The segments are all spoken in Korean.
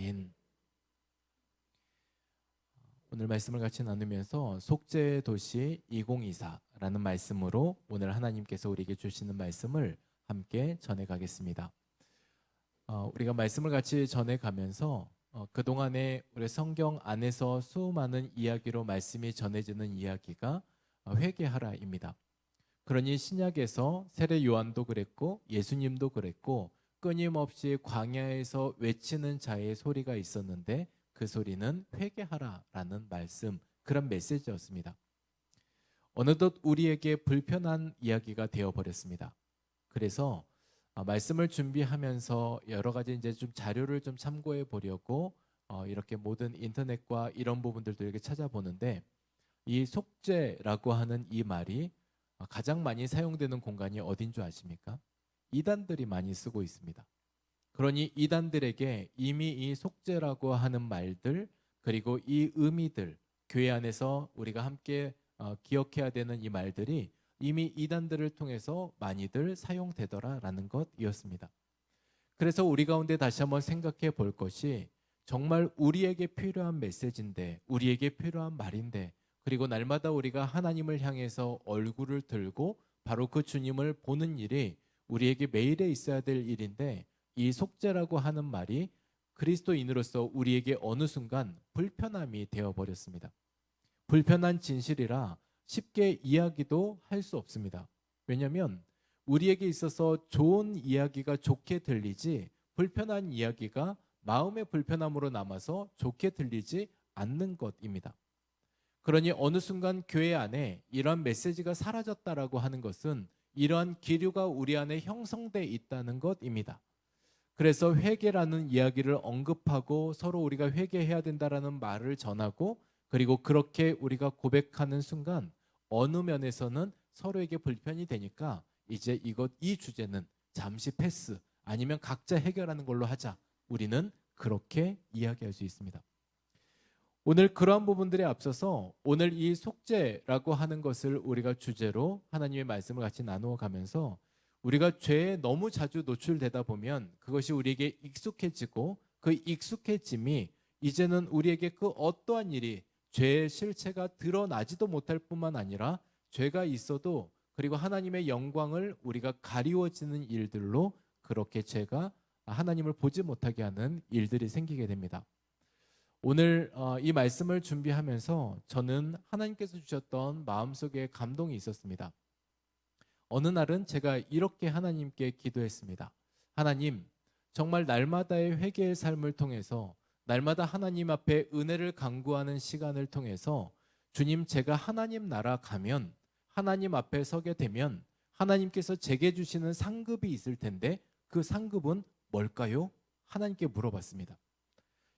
아멘. 오늘 말씀을 같이 나누면서 속죄의 도시 2024라는 말씀으로 오늘 하나님께서 우리에게 주시는 말씀을 함께 전해가겠습니다. 우리가 말씀을 같이 전해가면서 그동안에 우리 성경 안에서 수많은 이야기로 말씀이 전해지는 이야기가 회개하라입니다. 그러니 신약에서 세례 요한도 그랬고 예수님도 그랬고 끊임없이 광야에서 외치는 자의 소리가 있었는데 그 소리는 회개하라라는 말씀, 그런 메시지였습니다. 어느덧 우리에게 불편한 이야기가 되어버렸습니다. 그래서 말씀을 준비하면서 여러 가지 이제 좀 자료를 좀 참고해 보려고 이렇게 모든 인터넷과 이런 부분들도 이렇게 찾아보는데 이 속죄라고 하는 이 말이 가장 많이 사용되는 공간이 어딘 줄 아십니까? 이단들이 많이 쓰고 있습니다. 그러니 이단들에게 이미 이 속죄라고 하는 말들 그리고 이 의미들 교회 안에서 우리가 함께 기억해야 되는 이 말들이 이미 이단들을 통해서 많이들 사용되더라라는 것이었습니다. 그래서 우리 가운데 다시 한번 생각해 볼 것이 정말 우리에게 필요한 메시지인데 우리에게 필요한 말인데 그리고 날마다 우리가 하나님을 향해서 얼굴을 들고 바로 그 주님을 보는 일이 우리에게 매일에 있어야 될 일인데 이 속죄라고 하는 말이 그리스도인으로서 우리에게 어느 순간 불편함이 되어버렸습니다. 불편한 진실이라 쉽게 이야기도 할 수 없습니다. 왜냐하면 우리에게 있어서 좋은 이야기가 좋게 들리지 불편한 이야기가 마음의 불편함으로 남아서 좋게 들리지 않는 것입니다. 그러니 어느 순간 교회 안에 이러한 메시지가 사라졌다라고 하는 것은 이러한 기류가 우리 안에 형성돼 있다는 것입니다. 그래서 회개라는 이야기를 언급하고 서로 우리가 회개해야 된다라는 말을 전하고 그리고 그렇게 우리가 고백하는 순간 어느 면에서는 서로에게 불편이 되니까 이제 이 주제는 잠시 패스 아니면 각자 해결하는 걸로 하자. 우리는 그렇게 이야기할 수 있습니다. 오늘 그러한 부분들에 앞서서 오늘 이 속죄라고 하는 것을 우리가 주제로 하나님의 말씀을 같이 나누어 가면서 우리가 죄에 너무 자주 노출되다 보면 그것이 우리에게 익숙해지고 그 익숙해짐이 이제는 우리에게 그 어떠한 일이 죄의 실체가 드러나지도 못할 뿐만 아니라 죄가 있어도 그리고 하나님의 영광을 우리가 가리워지는 일들로 그렇게 죄가 하나님을 보지 못하게 하는 일들이 생기게 됩니다. 오늘 이 말씀을 준비하면서 저는 하나님께서 주셨던 마음속에 감동이 있었습니다. 어느 날은 제가 이렇게 하나님께 기도했습니다. 하나님, 정말 날마다의 회개의 삶을 통해서 날마다 하나님 앞에 은혜를 간구하는 시간을 통해서 주님, 제가 하나님 나라 가면 하나님 앞에 서게 되면 하나님께서 제게 주시는 상급이 있을 텐데 그 상급은 뭘까요? 하나님께 물어봤습니다.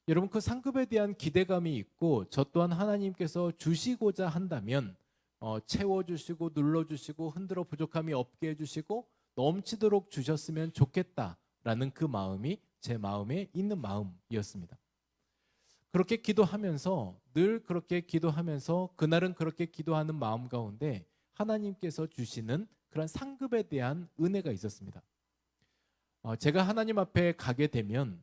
여러분, 그 상급에 대한 기대감이 있고 저 또한 하나님께서 주시고자 한다면 채워주시고 눌러주시고 흔들어 부족함이 없게 해주시고 넘치도록 주셨으면 좋겠다라는 그 마음이 제 마음에 있는 마음이었습니다. 그렇게 기도하면서 늘 그렇게 기도하면서 그날은 그렇게 기도하는 마음 가운데 하나님께서 주시는 그런 상급에 대한 은혜가 있었습니다. 제가 하나님 앞에 가게 되면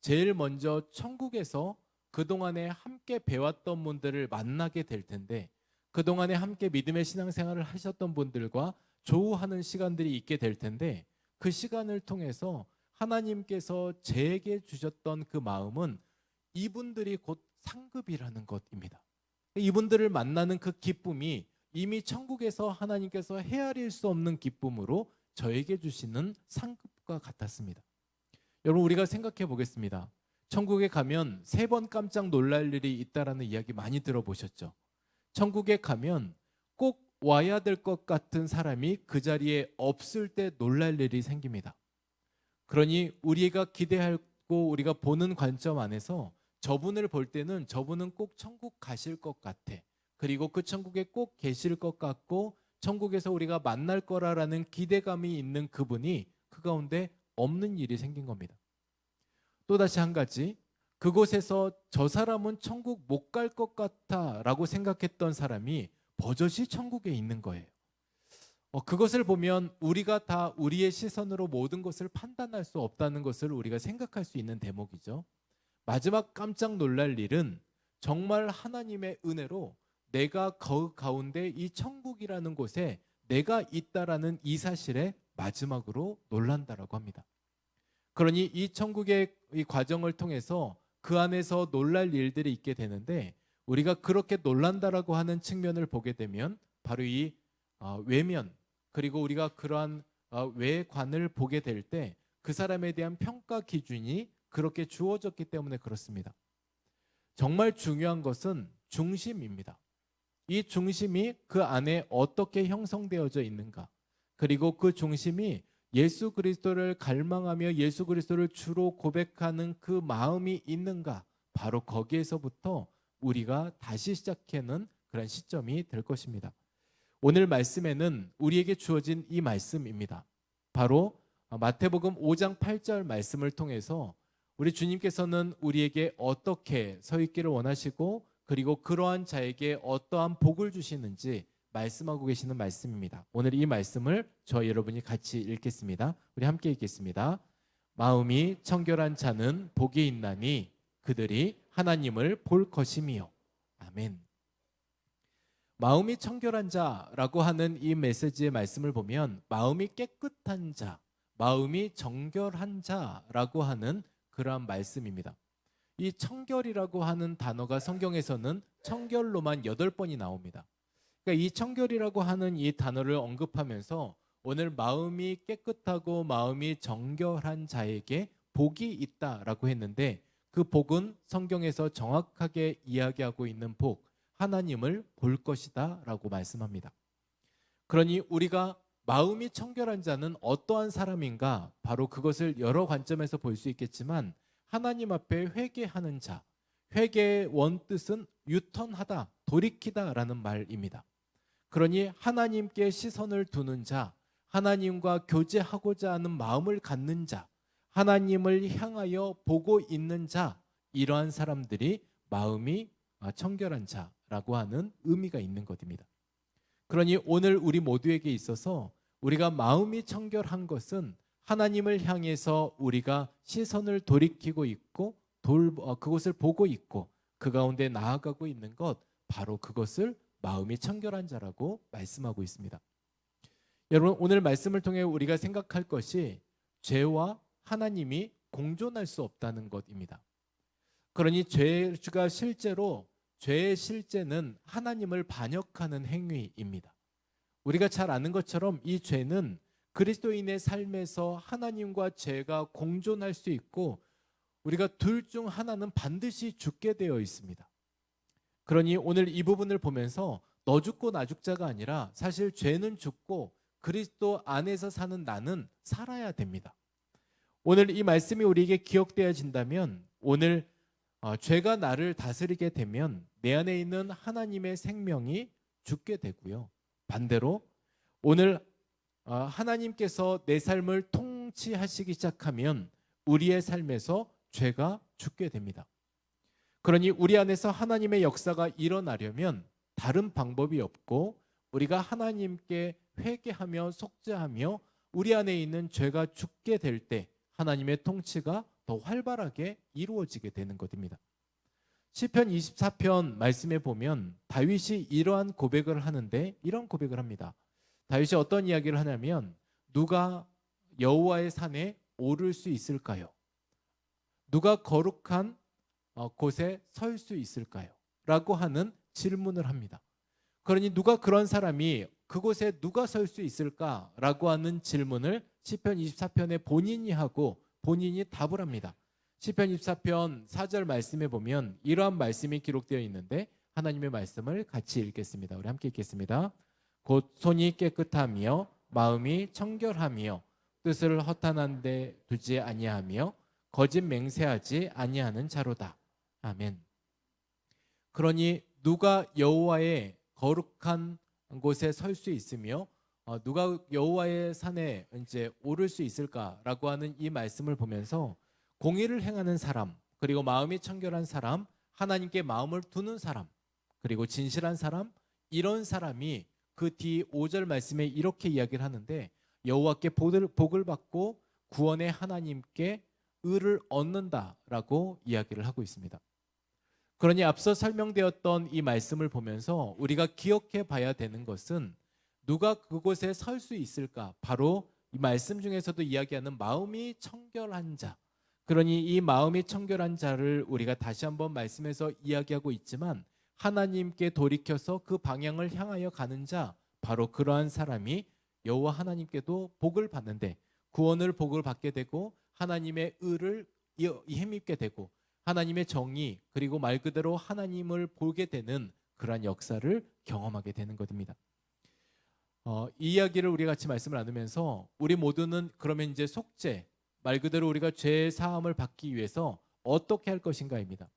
제일 먼저 천국에서 그동안에 함께 배웠던 분들을 만나게 될 텐데 그동안에 함께 믿음의 신앙생활을 하셨던 분들과 조우하는 시간들이 있게 될 텐데 그 시간을 통해서 하나님께서 제게 주셨던 그 마음은 이분들이 곧 상급이라는 것입니다. 이분들을 만나는 그 기쁨이 이미 천국에서 하나님께서 헤아릴 수 없는 기쁨으로 저에게 주시는 상급과 같았습니다. 여러분, 우리가 생각해 보겠습니다. 천국에 가면 3번 깜짝 놀랄 일이 있다라는 이야기 많이 들어보셨죠? 천국에 가면 꼭 와야 될 것 같은 사람이 그 자리에 없을 때 놀랄 일이 생깁니다. 그러니 우리가 기대하고 우리가 보는 관점 안에서 저분을 볼 때는 저분은 꼭 천국 가실 것 같아. 그리고 그 천국에 꼭 계실 것 같고 천국에서 우리가 만날 거라라는 기대감이 있는 그분이 그 가운데 없는 일이 생긴 겁니다. 또다시 한 가지, 그곳에서 저 사람은 천국 못 갈 것 같아라고 생각했던 사람이 버젓이 천국에 있는 거예요. 그것을 보면 우리가 다 우리의 시선으로 모든 것을 판단할 수 없다는 것을 우리가 생각할 수 있는 대목이죠. 마지막 깜짝 놀랄 일은 정말 하나님의 은혜로 내가 그 가운데 이 천국이라는 곳에 내가 있다라는 이 사실에 마지막으로 놀란다라고 합니다. 그러니 이 천국의 이 과정을 통해서 그 안에서 놀랄 일들이 있게 되는데, 우리가 그렇게 놀란다라고 하는 측면을 보게 되면 바로 이 외면, 그리고 우리가 그러한 외관을 보게 될 때 그 사람에 대한 평가 기준이 그렇게 주어졌기 때문에 그렇습니다. 정말 중요한 것은 중심입니다. 이 중심이 그 안에 어떻게 형성되어져 있는가, 그리고 그 중심이 예수 그리스도를 갈망하며 예수 그리스도를 주로 고백하는 그 마음이 있는가, 바로 거기에서부터 우리가 다시 시작하는 그런 시점이 될 것입니다. 오늘 말씀에는 우리에게 주어진 이 말씀입니다. 바로 마태복음 5장 8절 말씀을 통해서 우리 주님께서는 우리에게 어떻게 서 있기를 원하시고, 그리고 그러한 자에게 어떠한 복을 주시는지 말씀하고 계시는 말씀입니다. 오늘 이 말씀을 저희 여러분이 같이 읽겠습니다. 우리 함께 읽겠습니다. 마음이 청결한 자는 복이 있나니 그들이 하나님을 볼 것임이요. 아멘. 마음이 청결한 자라고 하는 이 메시지의 말씀을 보면 마음이 깨끗한 자, 마음이 정결한 자라고 하는 그러한 말씀입니다. 이 청결이라고 하는 단어가 성경에서는 청결로만 8번이 나옵니다. 그러니까 이 청결이라고 하는 이 단어를 언급하면서 오늘 마음이 깨끗하고 마음이 정결한 자에게 복이 있다라고 했는데, 그 복은 성경에서 정확하게 이야기하고 있는 복, 하나님을 볼 것이다 라고 말씀합니다. 그러니 우리가 마음이 청결한 자는 어떠한 사람인가, 바로 그것을 여러 관점에서 볼 수 있겠지만 하나님 앞에 회개하는 자, 회개의 원뜻은 유턴하다, 돌이키다 라는 말입니다. 그러니 하나님께 시선을 두는 자, 하나님과 교제하고자 하는 마음을 갖는 자, 하나님을 향하여 보고 있는 자, 이러한 사람들이 마음이 청결한 자라고 하는 의미가 있는 것입니다. 그러니 오늘 우리 모두에게 있어서 우리가 마음이 청결한 것은 하나님을 향해서 우리가 시선을 돌이키고 있고 그것을 보고 있고 그 가운데 나아가고 있는 것, 바로 그것을 마음이 청결한 자라고 말씀하고 있습니다. 여러분, 오늘 말씀을 통해 우리가 생각할 것이 죄와 하나님이 공존할 수 없다는 것입니다. 그러니 죄가 실제로, 죄의 실제는 하나님을 반역하는 행위입니다. 우리가 잘 아는 것처럼 이 죄는 그리스도인의 삶에서 하나님과 죄가 공존할 수 있고, 우리가 둘 중 하나는 반드시 죽게 되어 있습니다. 그러니 오늘 이 부분을 보면서 너 죽고 나 죽자가 아니라 사실 죄는 죽고 그리스도 안에서 사는 나는 살아야 됩니다. 오늘 이 말씀이 우리에게 기억되어진다면, 오늘 죄가 나를 다스리게 되면 내 안에 있는 하나님의 생명이 죽게 되고요, 반대로 오늘 하나님께서 내 삶을 통치하시기 시작하면 우리의 삶에서 죄가 죽게 됩니다. 그러니 우리 안에서 하나님의 역사가 일어나려면 다른 방법이 없고, 우리가 하나님께 회개하며 속죄하며 우리 안에 있는 죄가 죽게 될 때 하나님의 통치가 더 활발하게 이루어지게 되는 것입니다. 시편 24편 말씀에 보면 다윗이 이러한 고백을 하는데, 이런 고백을 합니다. 다윗이 어떤 이야기를 하냐면, 누가 여호와의 산에 오를 수 있을까요? 누가 거룩한 곳에 설 수 있을까요? 라고 하는 질문을 합니다. 그러니 누가 그런 사람이 그곳에 누가 설 수 있을까라고 하는 질문을 시편 24편에 본인이 하고 본인이 답을 합니다. 시편 24편 4절 말씀에 보면 이러한 말씀이 기록되어 있는데, 하나님의 말씀을 같이 읽겠습니다. 우리 함께 읽겠습니다. 곧 손이 깨끗하며 마음이 청결하며 뜻을 허탄한 데 두지 아니하며 거짓 맹세하지 아니하는 자로다. 아멘. 그러니 누가 여호와의 거룩한 곳에 설 수 있으며 누가 여호와의 산에 이제 오를 수 있을까라고 하는 이 말씀을 보면서 공의를 행하는 사람, 그리고 마음이 청결한 사람, 하나님께 마음을 두는 사람, 그리고 진실한 사람, 이런 사람이 그 뒤 5절 말씀에 이렇게 이야기를 하는데, 여호와께 복을 받고 구원의 하나님께 의를 얻는다라고 이야기를 하고 있습니다. 그러니 앞서 설명되었던 이 말씀을 보면서 우리가 기억해 봐야 되는 것은 누가 그곳에 설 수 있을까? 바로 이 말씀 중에서도 이야기하는 마음이 청결한 자. 그러니 이 마음이 청결한 자를 우리가 다시 한번 말씀에서 이야기하고 있지만 하나님께 돌이켜서 그 방향을 향하여 가는 자, 바로 그러한 사람이 여호와 하나님께도 복을 받는데 구원을 복을 받게 되고 하나님의 의를 힘입게 되고 하나님의 정의 그리고 말 그대로 하나님을 보게 되는 그러한 역사를 경험하게 되는 것입니다. 이 이야기를 우리 같이 말씀을 나누면서 우리 모두는 그러면 이제 속죄, 말 그대로 우리가 죄 사함을 받기 위해서 어떻게 할 것인가입니다.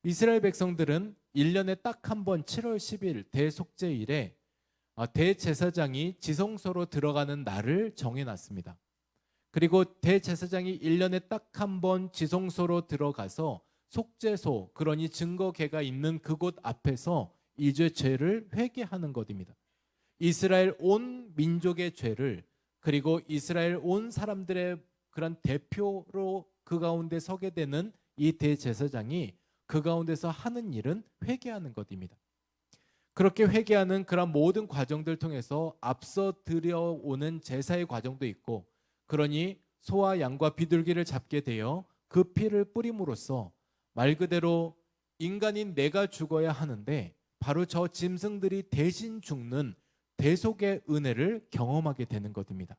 이스라엘 백성들은 1년에 딱 한 번 7월 10일 대속죄일에 대제사장이 지성소로 들어가는 날을 정해놨습니다. 그리고 대제사장이 1년에 딱 한 번 지성소로 들어가서 속죄소, 그러니 증거궤가 있는 그곳 앞에서 이제 죄를 회개하는 것입니다. 이스라엘 온 민족의 죄를, 그리고 이스라엘 온 사람들의 그런 대표로 그 가운데 서게 되는 이 대제사장이 그 가운데서 하는 일은 회개하는 것입니다. 그렇게 회개하는 그런 모든 과정들 통해서 앞서 드려오는 제사의 과정도 있고, 그러니 소와 양과 비둘기를 잡게 되어 그 피를 뿌림으로써 말 그대로 인간인 내가 죽어야 하는데 바로 저 짐승들이 대신 죽는 대속의 은혜를 경험하게 되는 것입니다.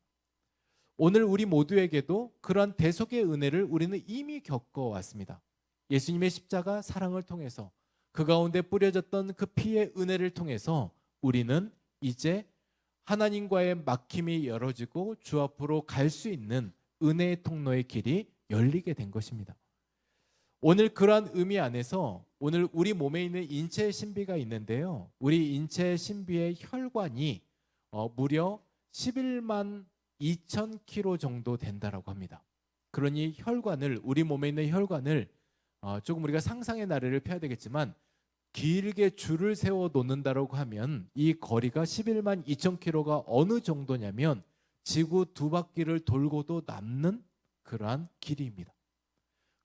오늘 우리 모두에게도 그러한 대속의 은혜를 우리는 이미 겪어왔습니다. 예수님의 십자가 사랑을 통해서 그 가운데 뿌려졌던 그 피의 은혜를 통해서 우리는 이제 하나님과의 막힘이 열어지고 주 앞으로 갈 수 있는 은혜의 통로의 길이 열리게 된 것입니다. 오늘 그러한 의미 안에서 오늘 우리 몸에 있는 인체의 신비가 있는데요. 우리 인체의 신비의 혈관이 무려 11만 2천 킬로 정도 된다라고 합니다. 그러니 혈관을, 우리 몸에 있는 혈관을 조금 우리가 상상의 나래를 펴야 되겠지만 길게 줄을 세워 놓는다라고 하면 이 거리가 11만 2천 킬로가 어느 정도냐면 지구 두 바퀴를 돌고도 남는 그러한 길이입니다.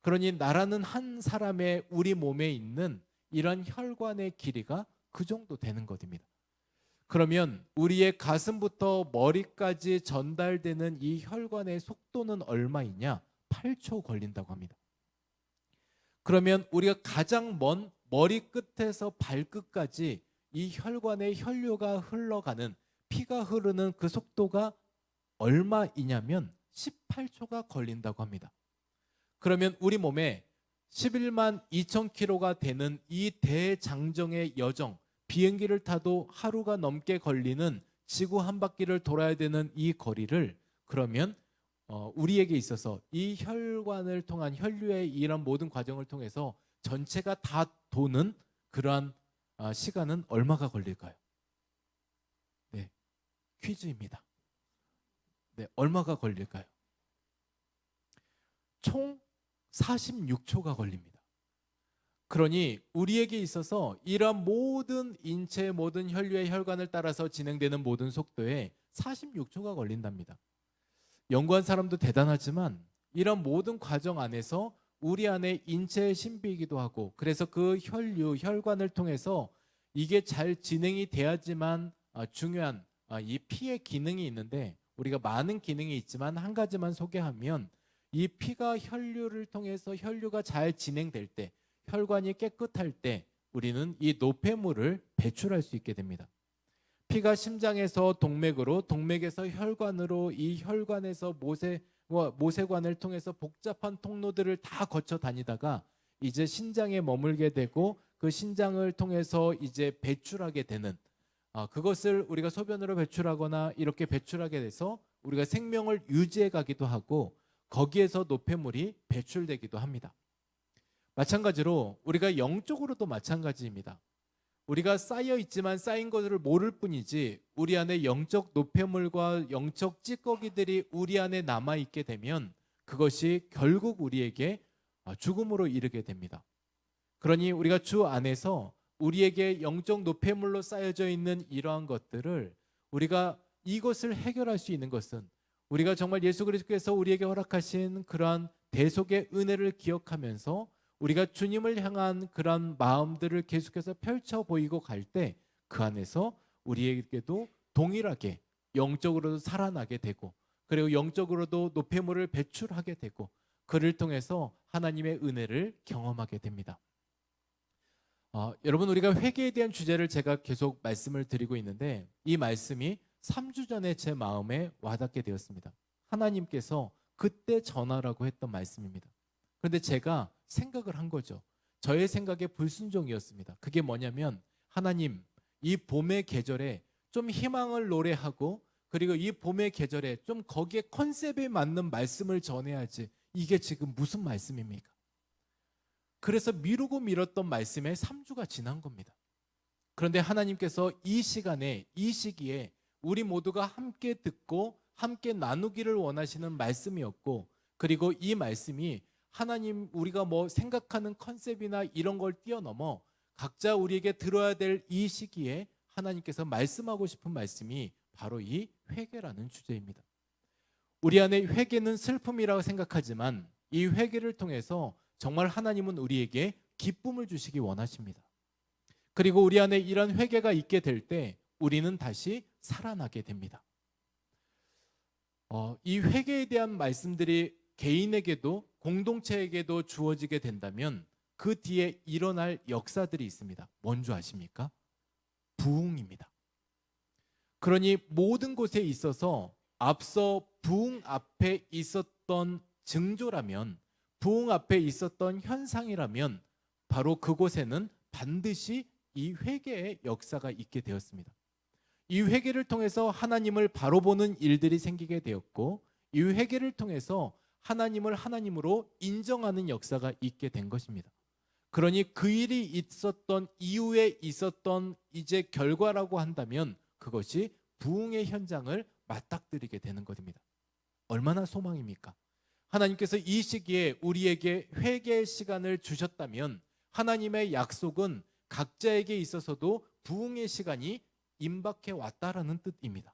그러니 나라는 한 사람의 우리 몸에 있는 이런 혈관의 길이가 그 정도 되는 것입니다. 그러면 우리의 가슴부터 머리까지 전달되는 이 혈관의 속도는 얼마이냐? 8초 걸린다고 합니다. 그러면 우리가 가장 먼 머리 끝에서 발끝까지 이 혈관의 혈류가 흘러가는, 피가 흐르는 그 속도가 얼마이냐면 18초가 걸린다고 합니다. 그러면 우리 몸에 11만 2천 킬로가 되는 이 대장정의 여정, 비행기를 타도 하루가 넘게 걸리는 지구 한 바퀴를 돌아야 되는 이 거리를, 그러면 우리에게 있어서 이 혈관을 통한 혈류의 이런 모든 과정을 통해서 전체가 다 도는 그러한 시간은 얼마가 걸릴까요? 네, 퀴즈입니다. 네, 얼마가 걸릴까요? 총 46초가 걸립니다. 그러니 우리에게 있어서 이러한 모든 인체의 모든 혈류의 혈관을 따라서 진행되는 모든 속도에 46초가 걸린답니다. 연구한 사람도 대단하지만 이런 모든 과정 안에서 우리 안에 인체의 신비이기도 하고, 그래서 그 혈류, 혈관을 통해서 이게 잘 진행이 돼야지만 중요한 이 피의 기능이 있는데, 우리가 많은 기능이 있지만 한 가지만 소개하면, 이 피가 혈류를 통해서 혈류가 잘 진행될 때, 혈관이 깨끗할 때 우리는 이 노폐물을 배출할 수 있게 됩니다. 피가 심장에서 동맥으로, 동맥에서 혈관으로, 이 혈관에서 모세관을 통해서 복잡한 통로들을 다 거쳐 다니다가 이제 신장에 머물게 되고, 그 신장을 통해서 이제 배출하게 되는, 그것을 우리가 소변으로 배출하거나 이렇게 배출하게 돼서 우리가 생명을 유지해 가기도 하고, 거기에서 노폐물이 배출되기도 합니다. 마찬가지로 우리가 영적으로도 마찬가지입니다. 우리가 쌓여 있지만 쌓인 것을 모를 뿐이지, 우리 안에 영적 노폐물과 영적 찌꺼기들이 우리 안에 남아 있게 되면 그것이 결국 우리에게 죽음으로 이르게 됩니다. 그러니 우리가 주 안에서 우리에게 영적 노폐물로 쌓여져 있는 이러한 것들을, 우리가 이것을 해결할 수 있는 것은 우리가 정말 예수 그리스도께서 우리에게 허락하신 그러한 대속의 은혜를 기억하면서 우리가 주님을 향한 그런 마음들을 계속해서 펼쳐 보이고 갈 때 그 안에서 우리에게도 동일하게 영적으로도 살아나게 되고, 그리고 영적으로도 노폐물을 배출하게 되고, 그를 통해서 하나님의 은혜를 경험하게 됩니다. 여러분, 우리가 회개에 대한 주제를 제가 계속 말씀을 드리고 있는데, 이 말씀이 3주 전에 제 마음에 와닿게 되었습니다. 하나님께서 그때 전하라고 했던 말씀입니다. 그런데 제가 생각을 한 거죠. 저의 생각에 불순종이었습니다. 그게 뭐냐면, 하나님, 이 봄의 계절에 좀 희망을 노래하고, 그리고 이 봄의 계절에 좀 거기에 컨셉에 맞는 말씀을 전해야지, 이게 지금 무슨 말씀입니까? 그래서 미루고 미뤘던 말씀에 3주가 지난 겁니다. 그런데 하나님께서 이 시간에, 이 시기에 우리 모두가 함께 듣고 함께 나누기를 원하시는 말씀이었고, 그리고 이 말씀이 하나님, 우리가 뭐 생각하는 컨셉이나 이런 걸 뛰어넘어 각자 우리에게 들어야 될 이 시기에 하나님께서 말씀하고 싶은 말씀이 바로 이 회개라는 주제입니다. 우리 안에 회개는 슬픔이라고 생각하지만 이 회개를 통해서 정말 하나님은 우리에게 기쁨을 주시기 원하십니다. 그리고 우리 안에 이런 회개가 있게 될 때 우리는 다시 살아나게 됩니다. 이 회개에 대한 말씀들이 개인에게도 공동체에게도 주어지게 된다면 그 뒤에 일어날 역사들이 있습니다. 뭔지 아십니까? 부흥입니다. 그러니 모든 곳에 있어서 앞서 부흥 앞에 있었던 징조라면, 부흥 앞에 있었던 현상이라면 바로 그곳에는 반드시 이 회개의 역사가 있게 되었습니다. 이 회개를 통해서 하나님을 바로 보는 일들이 생기게 되었고, 이 회개를 통해서 하나님을 하나님으로 인정하는 역사가 있게 된 것입니다. 그러니 그 일이 있었던 이후에 있었던 이제 결과라고 한다면 그것이 부흥의 현장을 맞닥뜨리게 되는 것입니다. 얼마나 소망입니까? 하나님께서 이 시기에 우리에게 회개의 시간을 주셨다면 하나님의 약속은 각자에게 있어서도 부흥의 시간이 임박해 왔다라는 뜻입니다.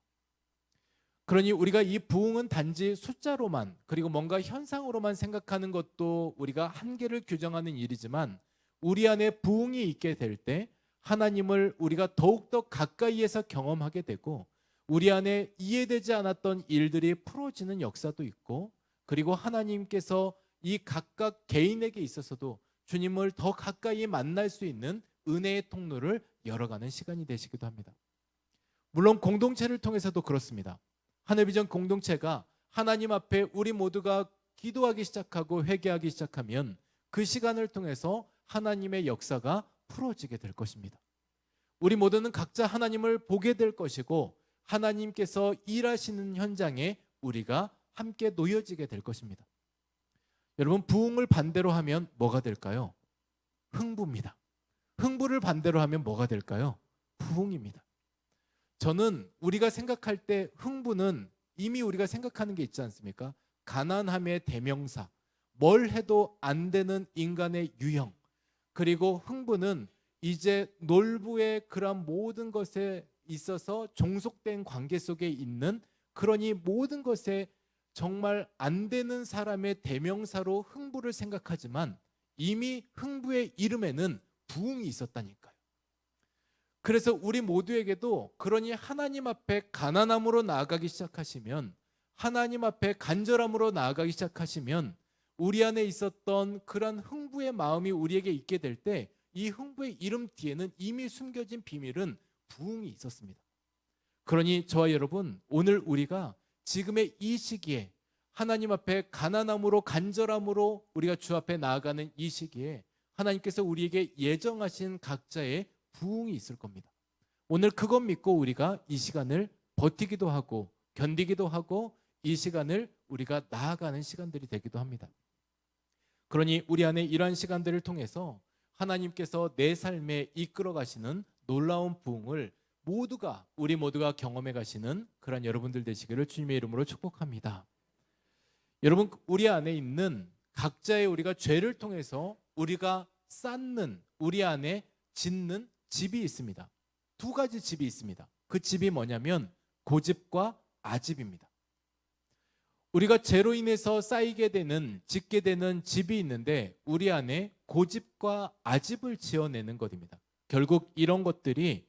그러니 우리가 이 부흥은 단지 숫자로만, 그리고 뭔가 현상으로만 생각하는 것도 우리가 한계를 규정하는 일이지만, 우리 안에 부흥이 있게 될 때 하나님을 우리가 더욱더 가까이에서 경험하게 되고, 우리 안에 이해되지 않았던 일들이 풀어지는 역사도 있고, 그리고 하나님께서 이 각각 개인에게 있어서도 주님을 더 가까이 만날 수 있는 은혜의 통로를 열어가는 시간이 되시기도 합니다. 물론 공동체를 통해서도 그렇습니다. 하늘비전 공동체가 하나님 앞에 우리 모두가 기도하기 시작하고 회개하기 시작하면 그 시간을 통해서 하나님의 역사가 풀어지게 될 것입니다. 우리 모두는 각자 하나님을 보게 될 것이고, 하나님께서 일하시는 현장에 우리가 함께 놓여지게 될 것입니다. 여러분, 부흥을 반대로 하면 뭐가 될까요? 흥부입니다. 흥부를 반대로 하면 뭐가 될까요? 부흥입니다. 저는 우리가 생각할 때 흥부는 이미 우리가 생각하는 게 있지 않습니까? 가난함의 대명사, 뭘 해도 안 되는 인간의 유형, 그리고 흥부는 이제 놀부의 그런 모든 것에 있어서 종속된 관계 속에 있는, 그러니 모든 것에 정말 안 되는 사람의 대명사로 흥부를 생각하지만 이미 흥부의 이름에는 부흥이 있었다니까요. 그래서 우리 모두에게도 그러니 하나님 앞에 가난함으로 나아가기 시작하시면, 하나님 앞에 간절함으로 나아가기 시작하시면 우리 안에 있었던 그런 흥부의 마음이 우리에게 있게 될 때 이 흥부의 이름 뒤에는 이미 숨겨진 비밀은 부흥이 있었습니다. 그러니 저와 여러분, 오늘 우리가 지금의 이 시기에 하나님 앞에 가난함으로 간절함으로 우리가 주 앞에 나아가는 이 시기에 하나님께서 우리에게 예정하신 각자의 부흥이 있을 겁니다. 오늘 그것 믿고 우리가 이 시간을 버티기도 하고 견디기도 하고 이 시간을 우리가 나아가는 시간들이 되기도 합니다. 그러니 우리 안에 이러한 시간들을 통해서 하나님께서 내 삶에 이끌어 가시는 놀라운 부흥을 우리 모두가 경험해 가시는 그런 여러분들 되시기를 주님의 이름으로 축복합니다. 여러분, 우리 안에 있는 각자의 우리가 죄를 통해서 우리가 쌓는, 우리 안에 짓는 집이 있습니다. 두 가지 집이 있습니다. 그 집이 뭐냐면 고집과 아집입니다. 우리가 죄로 인해서 쌓이게 되는, 짓게 되는 집이 있는데 우리 안에 고집과 아집을 지어내는 것입니다. 결국 이런 것들이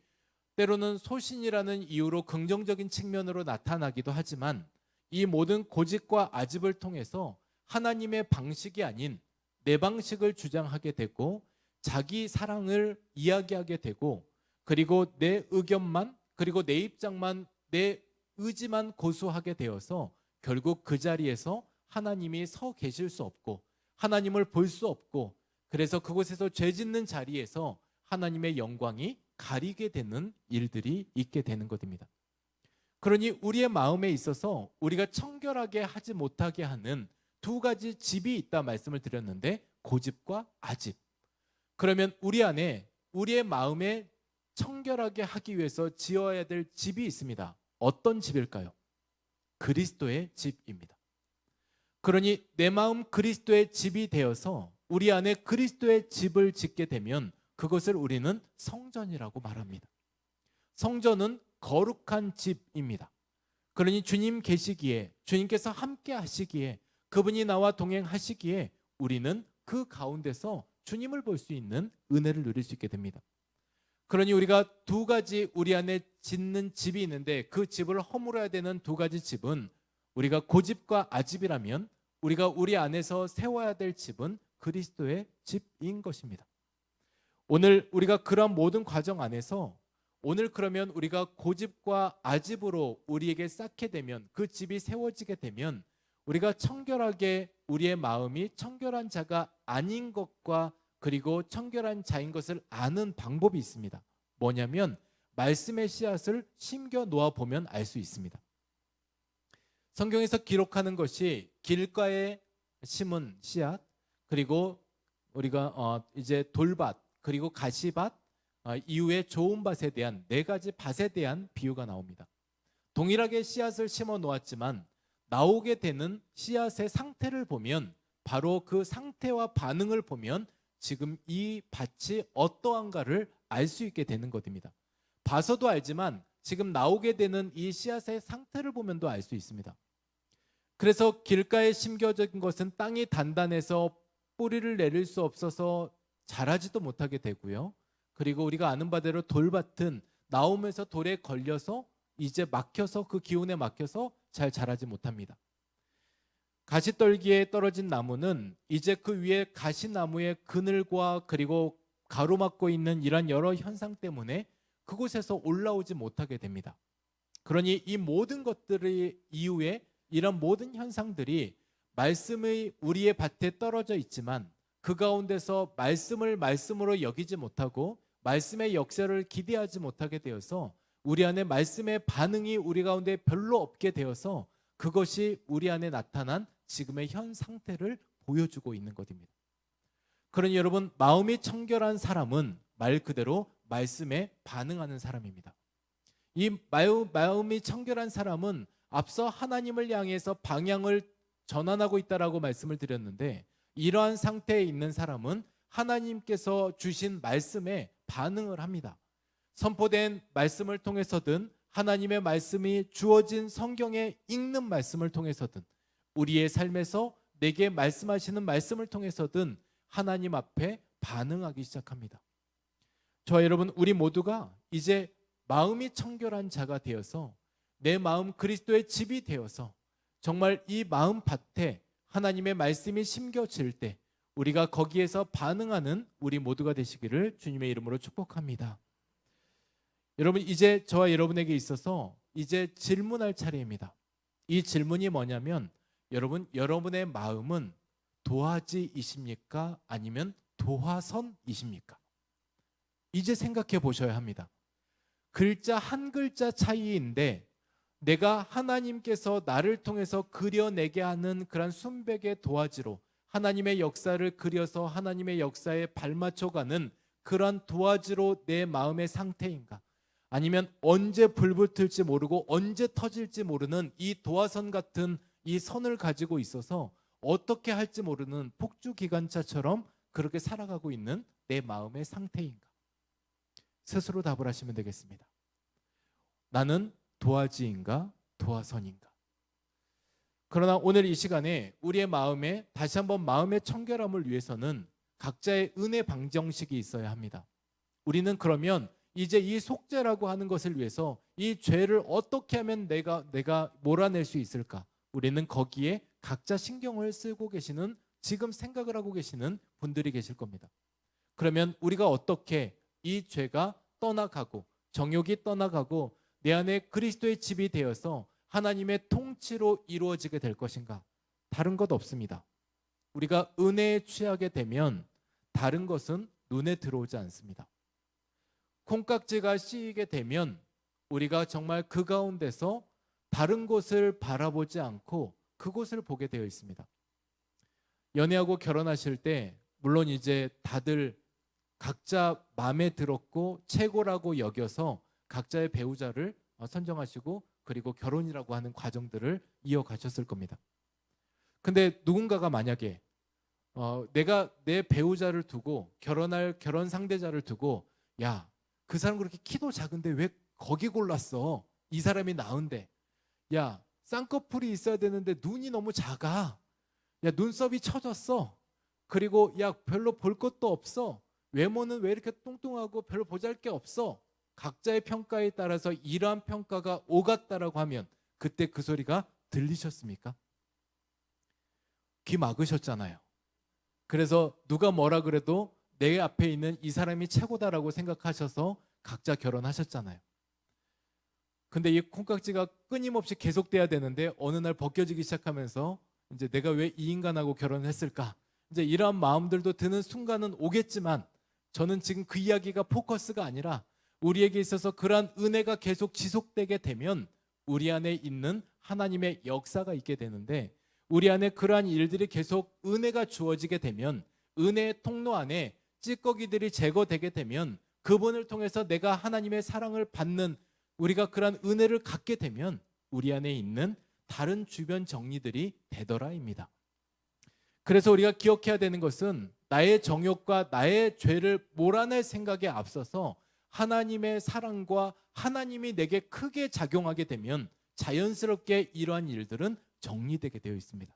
때로는 소신이라는 이유로 긍정적인 측면으로 나타나기도 하지만 이 모든 고집과 아집을 통해서 하나님의 방식이 아닌 내 방식을 주장하게 되고 자기 사랑을 이야기하게 되고 그리고 내 의견만 그리고 내 입장만 내 의지만 고수하게 되어서 결국 그 자리에서 하나님이 서 계실 수 없고 하나님을 볼 수 없고 그래서 그곳에서 죄 짓는 자리에서 하나님의 영광이 가리게 되는 일들이 있게 되는 것입니다. 그러니 우리의 마음에 있어서 우리가 청결하게 하지 못하게 하는 두 가지 집이 있다 말씀을 드렸는데 고집과 아집. 그러면 우리 안에 우리의 마음에 청결하게 하기 위해서 지어야 될 집이 있습니다. 어떤 집일까요? 그리스도의 집입니다. 그러니 내 마음 그리스도의 집이 되어서 우리 안에 그리스도의 집을 짓게 되면 그것을 우리는 성전이라고 말합니다. 성전은 거룩한 집입니다. 그러니 주님 계시기에 주님께서 함께 하시기에 그분이 나와 동행하시기에 우리는 그 가운데서 주님을 볼 수 있는 은혜를 누릴 수 있게 됩니다. 그러니 우리가 두 가지 우리 안에 짓는 집이 있는데 그 집을 허물어야 되는 두 가지 집은 우리가 고집과 아집이라면 우리가 우리 안에서 세워야 될 집은 그리스도의 집인 것입니다. 오늘 우리가 그런 모든 과정 안에서 오늘 그러면 우리가 고집과 아집으로 우리에게 쌓게 되면 그 집이 세워지게 되면 우리가 청결하게 우리의 마음이 청결한 자가 아닌 것과 그리고 청결한 자인 것을 아는 방법이 있습니다. 뭐냐면 말씀의 씨앗을 심겨 놓아 보면 알 수 있습니다. 성경에서 기록하는 것이 길가에 심은 씨앗 그리고 우리가 이제 돌밭 그리고 가시밭 이후에 좋은 밭에 대한 네 가지 밭에 대한 비유가 나옵니다. 동일하게 씨앗을 심어 놓았지만 나오게 되는 씨앗의 상태를 보면 바로 그 상태와 반응을 보면 지금 이 밭이 어떠한가를 알 수 있게 되는 것입니다. 봐서도 알지만 지금 나오게 되는 이 씨앗의 상태를 보면도 알 수 있습니다. 그래서 길가에 심겨진 것은 땅이 단단해서 뿌리를 내릴 수 없어서 자라지도 못하게 되고요. 그리고 우리가 아는 바대로 돌밭은 나오면서 돌에 걸려서 이제 막혀서 그 기운에 막혀서 잘 자라지 못합니다. 가시떨기에 떨어진 나무는 이제 그 위에 가시나무의 그늘과 그리고 가로막고 있는 이런 여러 현상 때문에 그곳에서 올라오지 못하게 됩니다. 그러니 이 모든 것들의 이후에 이런 모든 현상들이 말씀의 우리의 밭에 떨어져 있지만 그 가운데서 말씀을 말씀으로 여기지 못하고 말씀의 역사를 기대하지 못하게 되어서 우리 안에 말씀의 반응이 우리 가운데 별로 없게 되어서 그것이 우리 안에 나타난 지금의 현 상태를 보여주고 있는 것입니다. 그러니 여러분 마음이 청결한 사람은 말 그대로 말씀에 반응하는 사람입니다. 이 마음이 청결한 사람은 앞서 하나님을 향해서 방향을 전환하고 있다라고 말씀을 드렸는데 이러한 상태에 있는 사람은 하나님께서 주신 말씀에 반응을 합니다. 선포된 말씀을 통해서든 하나님의 말씀이 주어진 성경에 읽는 말씀을 통해서든 우리의 삶에서 내게 말씀하시는 말씀을 통해서든 하나님 앞에 반응하기 시작합니다. 저와 여러분 우리 모두가 이제 마음이 청결한 자가 되어서 내 마음 그리스도의 집이 되어서 정말 이 마음 밭에 하나님의 말씀이 심겨질 때 우리가 거기에서 반응하는 우리 모두가 되시기를 주님의 이름으로 축복합니다. 여러분 이제 저와 여러분에게 있어서 이제 질문할 차례입니다. 이 질문이 뭐냐면 여러분 여러분의 마음은 도화지이십니까? 아니면 도화선이십니까? 이제 생각해 보셔야 합니다. 글자 한 글자 차이인데 내가 하나님께서 나를 통해서 그려내게 하는 그런 순백의 도화지로 하나님의 역사를 그려서 하나님의 역사에 발맞춰가는 그런 도화지로 내 마음의 상태인가? 아니면 언제 불붙을지 모르고 언제 터질지 모르는 이 도화선 같은 이 선을 가지고 있어서 어떻게 할지 모르는 폭주기관차처럼 그렇게 살아가고 있는 내 마음의 상태인가? 스스로 답을 하시면 되겠습니다. 나는 도화지인가 도화선인가? 그러나 오늘 이 시간에 우리의 마음에 다시 한번 마음의 청결함을 위해서는 각자의 은혜 방정식이 있어야 합니다. 우리는 그러면 이제 이 속죄라고 하는 것을 위해서 이 죄를 어떻게 하면 내가 몰아낼 수 있을까? 우리는 거기에 각자 신경을 쓰고 계시는, 지금 생각을 하고 계시는 분들이 계실 겁니다. 그러면 우리가 어떻게 이 죄가 떠나가고 정욕이 떠나가고 내 안에 그리스도의 집이 되어서 하나님의 통치로 이루어지게 될 것인가? 다른 것 없습니다. 우리가 은혜에 취하게 되면 다른 것은 눈에 들어오지 않습니다. 콩깍지가 씌이게 되면 우리가 정말 그 가운데서 다른 곳을 바라보지 않고 그곳을 보게 되어 있습니다. 연애하고 결혼하실 때 물론 이제 다들 각자 마음에 들었고 최고라고 여겨서 각자의 배우자를 선정하시고 그리고 결혼이라고 하는 과정들을 이어가셨을 겁니다. 근데 누군가가 만약에 내가 내 배우자를 두고 결혼 상대자를 두고, 야, 그 사람 그렇게 키도 작은데 왜 거기 골랐어? 이 사람이 나은데. 야, 쌍꺼풀이 있어야 되는데 눈이 너무 작아. 야, 눈썹이 처졌어. 그리고 야, 별로 볼 것도 없어. 외모는 왜 이렇게 뚱뚱하고 별로 보잘게 없어. 각자의 평가에 따라서 이러한 평가가 오갔다라고 하면 그때 그 소리가 들리셨습니까? 귀 막으셨잖아요. 그래서 누가 뭐라 그래도 내 앞에 있는 이 사람이 최고다라고 생각하셔서 각자 결혼하셨잖아요. 근데 이 콩깍지가 끊임없이 계속돼야 되는데 어느 날 벗겨지기 시작하면서 이제 내가 왜 이 인간하고 결혼했을까? 이제 이러한 마음들도 드는 순간은 오겠지만 저는 지금 그 이야기가 포커스가 아니라 우리에게 있어서 그러한 은혜가 계속 지속되게 되면 우리 안에 있는 하나님의 역사가 있게 되는데, 우리 안에 그러한 일들이 계속 은혜가 주어지게 되면, 은혜의 통로 안에 찌꺼기들이 제거되게 되면, 그분을 통해서 내가 하나님의 사랑을 받는, 우리가 그러한 은혜를 갖게 되면 우리 안에 있는 다른 주변 정리들이 되더라입니다. 그래서 우리가 기억해야 되는 것은 나의 정욕과 나의 죄를 몰아낼 생각에 앞서서 하나님의 사랑과 하나님이 내게 크게 작용하게 되면 자연스럽게 이러한 일들은 정리되게 되어 있습니다.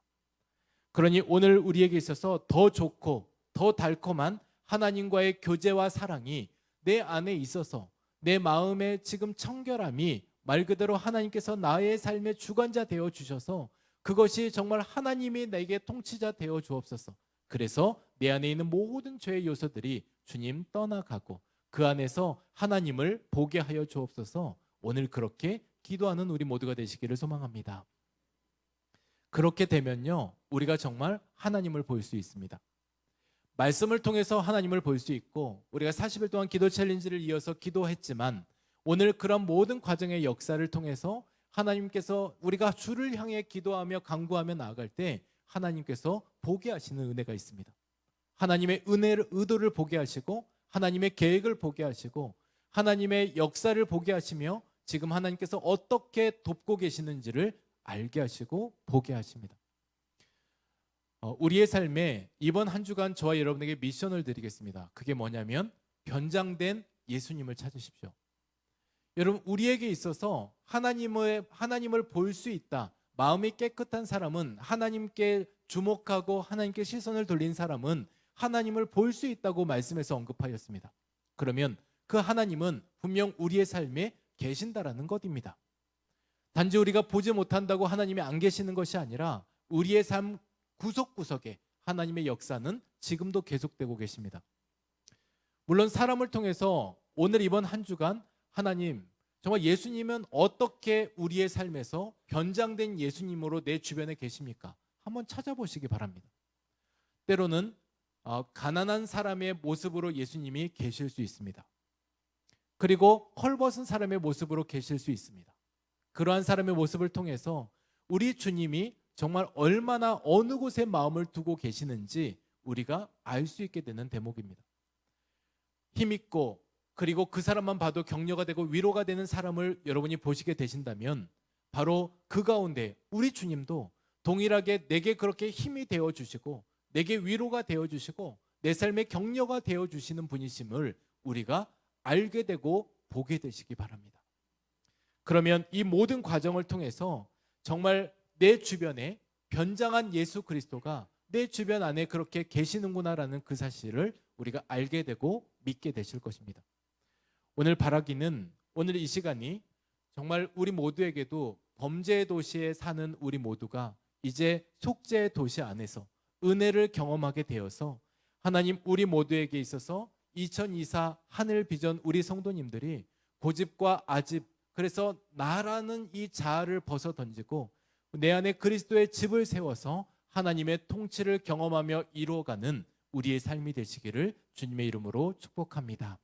그러니 오늘 우리에게 있어서 더 좋고 더 달콤한 하나님과의 교제와 사랑이 내 안에 있어서 내 마음의 지금 청결함이 말 그대로 하나님께서 나의 삶의 주관자 되어 주셔서 그것이 정말 하나님이 내게 통치자 되어 주옵소서. 그래서 내 안에 있는 모든 죄의 요소들이 주님 떠나가고 그 안에서 하나님을 보게 하여 주옵소서. 오늘 그렇게 기도하는 우리 모두가 되시기를 소망합니다. 그렇게 되면요, 우리가 정말 하나님을 볼 수 있습니다. 말씀을 통해서 하나님을 볼 수 있고, 우리가 40일 동안 기도 챌린지를 이어서 기도했지만 오늘 그런 모든 과정의 역사를 통해서 하나님께서 우리가 주를 향해 기도하며 간구하며 나아갈 때 하나님께서 보게 하시는 은혜가 있습니다. 하나님의 의도를 보게 하시고 하나님의 계획을 보게 하시고 하나님의 역사를 보게 하시며 지금 하나님께서 어떻게 돕고 계시는지를 알게 하시고 보게 하십니다. 우리의 삶에 이번 한 주간 저와 여러분에게 미션을 드리겠습니다. 그게 뭐냐면 변장된 예수님을 찾으십시오. 여러분, 우리에게 있어서 하나님을 볼 수 있다. 마음이 깨끗한 사람은, 하나님께 주목하고 하나님께 시선을 돌린 사람은 하나님을 볼 수 있다고 말씀에서 언급하였습니다. 그러면 그 하나님은 분명 우리의 삶에 계신다라는 것입니다. 단지 우리가 보지 못한다고 하나님이 안 계시는 것이 아니라 우리의 삶 구석구석에 하나님의 역사는 지금도 계속되고 계십니다. 물론 사람을 통해서 오늘 이번 한 주간 하나님, 정말 예수님은 어떻게 우리의 삶에서 변장된 예수님으로 내 주변에 계십니까? 한번 찾아보시기 바랍니다. 때로는 가난한 사람의 모습으로 예수님이 계실 수 있습니다. 그리고 헐벗은 사람의 모습으로 계실 수 있습니다. 그러한 사람의 모습을 통해서 우리 주님이 정말 얼마나 어느 곳에 마음을 두고 계시는지 우리가 알 수 있게 되는 대목입니다. 힘있고 그리고 그 사람만 봐도 격려가 되고 위로가 되는 사람을 여러분이 보시게 되신다면 바로 그 가운데 우리 주님도 동일하게 내게 그렇게 힘이 되어주시고 내게 위로가 되어주시고 내 삶의 격려가 되어주시는 분이심을 우리가 알게 되고 보게 되시기 바랍니다. 그러면 이 모든 과정을 통해서 정말 내 주변에 변장한 예수 그리스도가 내 주변 안에 그렇게 계시는구나라는 그 사실을 우리가 알게 되고 믿게 되실 것입니다. 오늘 바라기는 오늘 이 시간이 정말 우리 모두에게도 범죄의 도시에 사는 우리 모두가 이제 속죄의 도시 안에서 은혜를 경험하게 되어서 하나님 우리 모두에게 있어서 2024 하늘 비전 우리 성도님들이 고집과 아집, 그래서 나라는 이 자아를 벗어 던지고 내 안에 그리스도의 집을 세워서 하나님의 통치를 경험하며 이루어가는 우리의 삶이 되시기를 주님의 이름으로 축복합니다.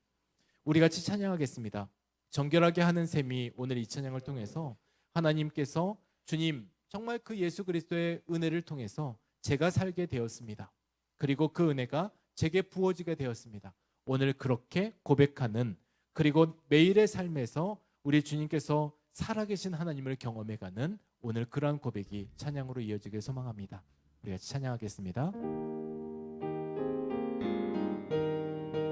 우리 같이 찬양하겠습니다. 정결하게 하는 셈이 오늘 이 찬양을 통해서 하나님께서 주님 정말 그 예수 그리스도의 은혜를 통해서 제가 살게 되었습니다. 그리고 그 은혜가 제게 부어지게 되었습니다. 오늘 그렇게 고백하는, 그리고 매일의 삶에서 우리 주님께서 살아계신 하나님을 경험해가는 오늘 그러한 고백이 찬양으로 이어지길 소망합니다. 우리 같이 찬양하겠습니다.